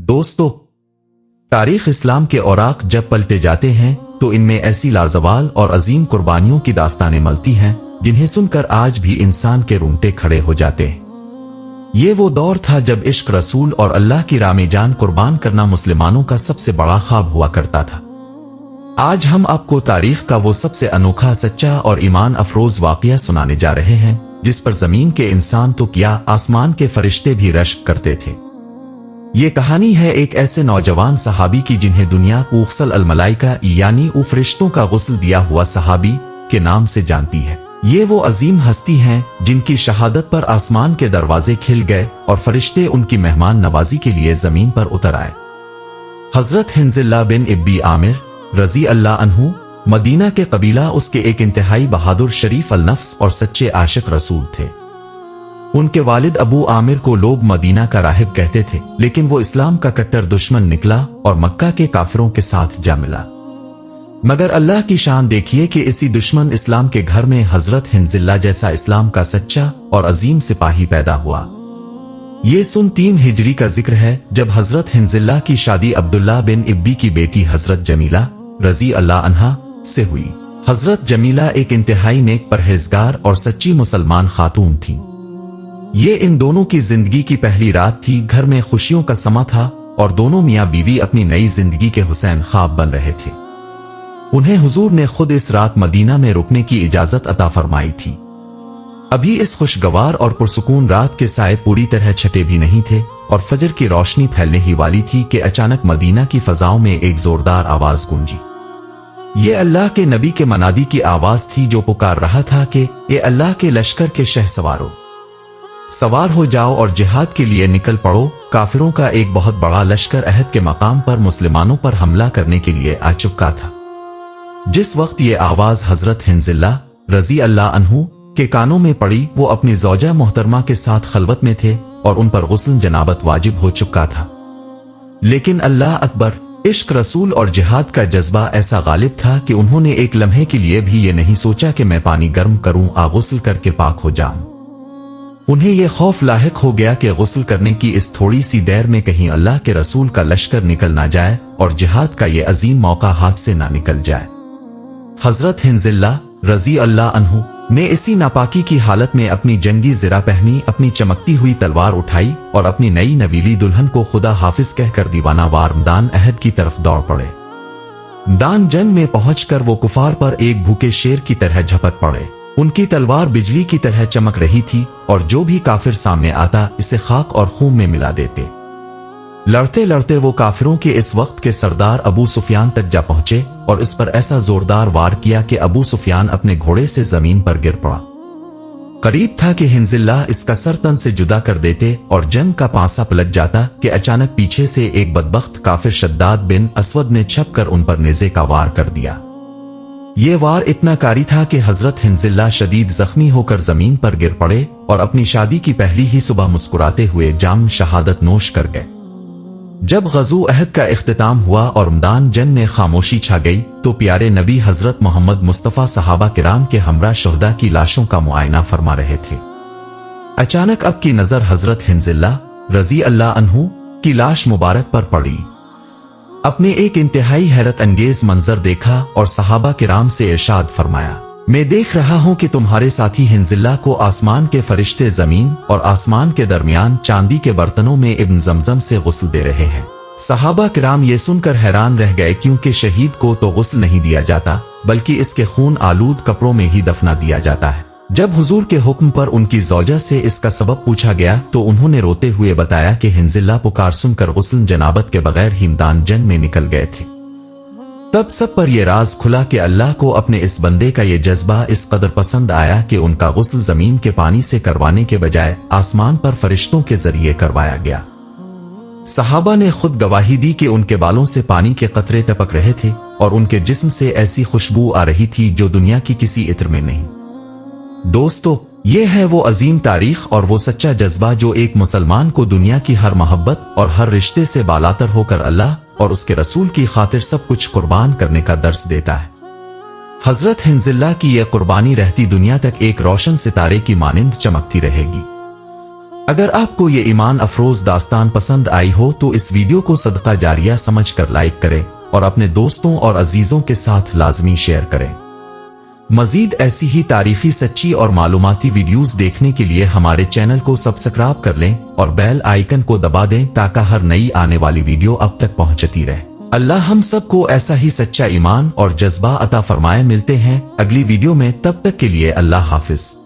دوستو، تاریخ اسلام کے اوراق جب پلٹے جاتے ہیں تو ان میں ایسی لازوال اور عظیم قربانیوں کی داستانیں ملتی ہیں جنہیں سن کر آج بھی انسان کے رونگٹے کھڑے ہو جاتے ہیں۔ یہ وہ دور تھا جب عشق رسول اور اللہ کی راہ میں جان قربان کرنا مسلمانوں کا سب سے بڑا خواب ہوا کرتا تھا۔ آج ہم آپ کو تاریخ کا وہ سب سے انوکھا، سچا اور ایمان افروز واقعہ سنانے جا رہے ہیں جس پر زمین کے انسان تو کیا آسمان کے فرشتے بھی رشک کرتے تھے۔ یہ کہانی ہے ایک ایسے نوجوان صحابی کی جنہیں دنیا غسل الملائکہ یعنی فرشتوں کا غسل دیا ہوا صحابی کے نام سے جانتی ہے۔ یہ وہ عظیم ہستی ہیں جن کی شہادت پر آسمان کے دروازے کھل گئے اور فرشتے ان کی مہمان نوازی کے لیے زمین پر اتر آئے۔ حضرت حنظلہ بن ابی عامر رضی اللہ عنہ مدینہ کے قبیلہ اس کے ایک انتہائی بہادر، شریف النفس اور سچے عاشق رسول تھے۔ ان کے والد ابو عامر کو لوگ مدینہ کا راہب کہتے تھے، لیکن وہ اسلام کا کٹر دشمن نکلا اور مکہ کے کافروں کے ساتھ جا ملا۔ مگر اللہ کی شان دیکھیے کہ اسی دشمن اسلام کے گھر میں حضرت حنظلہ جیسا اسلام کا سچا اور عظیم سپاہی پیدا ہوا۔ یہ سن 3 ہجری کا ذکر ہے جب حضرت حنظلہ کی شادی عبداللہ بن ابی کی بیٹی حضرت جمیلہ رضی اللہ عنہا سے ہوئی۔ حضرت جمیلہ ایک انتہائی نیک، پرہیزگار اور سچی مسلمان خاتون تھیں۔ یہ ان دونوں کی زندگی کی پہلی رات تھی، گھر میں خوشیوں کا سما تھا اور دونوں میاں بیوی اپنی نئی زندگی کے حسین خواب بن رہے تھے۔ انہیں حضور نے خود اس رات مدینہ میں رکنے کی اجازت عطا فرمائی تھی۔ ابھی اس خوشگوار اور پرسکون رات کے سائے پوری طرح چھٹے بھی نہیں تھے اور فجر کی روشنی پھیلنے ہی والی تھی کہ اچانک مدینہ کی فضاؤں میں ایک زوردار آواز گونجی۔ یہ اللہ کے نبی کے منادی کی آواز تھی جو پکار رہا تھا کہ اے اللہ کے لشکر کے شہ سوارو، سوار ہو جاؤ اور جہاد کے لیے نکل پڑو۔ کافروں کا ایک بہت بڑا لشکر عہد کے مقام پر مسلمانوں پر حملہ کرنے کے لیے آ چکا تھا۔ جس وقت یہ آواز حضرت حنظلہ رضی اللہ عنہ کے کانوں میں پڑی، وہ اپنی زوجہ محترمہ کے ساتھ خلوت میں تھے اور ان پر غسل جنابت واجب ہو چکا تھا۔ لیکن اللہ اکبر، عشق رسول اور جہاد کا جذبہ ایسا غالب تھا کہ انہوں نے ایک لمحے کے لیے بھی یہ نہیں سوچا کہ میں پانی گرم کروں، غسل کر کے پاک ہو جاؤں۔ انہیں یہ خوف لاحق ہو گیا کہ غسل کرنے کی اس تھوڑی سی دیر میں کہیں اللہ کے رسول کا لشکر نکل نہ جائے اور جہاد کا یہ عظیم موقع ہاتھ سے نہ نکل جائے۔ حضرت حنظلہ رضی اللہ عنہ نے اسی ناپاکی کی حالت میں اپنی جنگی زرہ پہنی، اپنی چمکتی ہوئی تلوار اٹھائی اور اپنی نئی نویلی دلہن کو خدا حافظ کہہ کر دیوانہ وار میدان عہد کی طرف دوڑ پڑے۔ میدان جنگ میں پہنچ کر وہ کفار پر ایک بھوکے شیر کی طرح جھپٹ پڑے۔ ان کی تلوار بجلی کی طرح چمک رہی تھی اور جو بھی کافر سامنے آتا اسے خاک اور خون میں ملا دیتے۔ لڑتے لڑتے وہ کافروں کے اس وقت کے سردار ابو سفیان تک جا پہنچے اور اس پر ایسا زوردار وار کیا کہ ابو سفیان اپنے گھوڑے سے زمین پر گر پڑا۔ قریب تھا کہ حنظلہ اس کا سر تن سے جدا کر دیتے اور جنگ کا پانسا پلٹ جاتا کہ اچانک پیچھے سے ایک بدبخت کافر شداد بن اسود نے چھپ کر ان پر نیزے کا وار کر دیا۔ یہ وار اتنا کاری تھا کہ حضرت حنظلہ شدید زخمی ہو کر زمین پر گر پڑے اور اپنی شادی کی پہلی ہی صبح مسکراتے ہوئے جام شہادت نوش کر گئے۔ جب غزو عہد کا اختتام ہوا اور میدان جنگ میں خاموشی چھا گئی تو پیارے نبی حضرت محمد مصطفیٰ صحابہ کرام کے ہمراہ شہداء کی لاشوں کا معائنہ فرما رہے تھے۔ اچانک اب کی نظر حضرت حنظلہ رضی اللہ عنہ کی لاش مبارک پر پڑی۔ اپنے ایک انتہائی حیرت انگیز منظر دیکھا اور صحابہ کرام سے ارشاد فرمایا، میں دیکھ رہا ہوں کہ تمہارے ساتھی حنظلہ کو آسمان کے فرشتے زمین اور آسمان کے درمیان چاندی کے برتنوں میں ابن زمزم سے غسل دے رہے ہیں۔ صحابہ کرام یہ سن کر حیران رہ گئے، کیونکہ شہید کو تو غسل نہیں دیا جاتا بلکہ اس کے خون آلود کپڑوں میں ہی دفنا دیا جاتا ہے۔ جب حضور کے حکم پر ان کی زوجہ سے اس کا سبب پوچھا گیا تو انہوں نے روتے ہوئے بتایا کہ حنظلہ پکار سن کر غسل جنابت کے بغیر ہی میدان جنگ میں نکل گئے تھے۔ تب سب پر یہ راز کھلا کہ اللہ کو اپنے اس بندے کا یہ جذبہ اس قدر پسند آیا کہ ان کا غسل زمین کے پانی سے کروانے کے بجائے آسمان پر فرشتوں کے ذریعے کروایا گیا۔ صحابہ نے خود گواہی دی کہ ان کے بالوں سے پانی کے قطرے ٹپک رہے تھے اور ان کے جسم سے ایسی خوشبو آ رہی تھی جو دنیا کی کسی عطر میں نہیں۔ دوستو، یہ ہے وہ عظیم تاریخ اور وہ سچا جذبہ جو ایک مسلمان کو دنیا کی ہر محبت اور ہر رشتے سے بالاتر ہو کر اللہ اور اس کے رسول کی خاطر سب کچھ قربان کرنے کا درس دیتا ہے۔ حضرت حنظلہ کی یہ قربانی رہتی دنیا تک ایک روشن ستارے کی مانند چمکتی رہے گی۔ اگر آپ کو یہ ایمان افروز داستان پسند آئی ہو تو اس ویڈیو کو صدقہ جاریہ سمجھ کر لائک کریں اور اپنے دوستوں اور عزیزوں کے ساتھ لازمی شیئر کریں۔ مزید ایسی ہی تاریخی، سچی اور معلوماتی ویڈیوز دیکھنے کے لیے ہمارے چینل کو سبسکرائب کر لیں اور بیل آئیکن کو دبا دیں تاکہ ہر نئی آنے والی ویڈیو اب تک پہنچتی رہے۔ اللہ ہم سب کو ایسا ہی سچا ایمان اور جذبہ عطا فرمائے۔ ملتے ہیں اگلی ویڈیو میں، تب تک کے لیے اللہ حافظ۔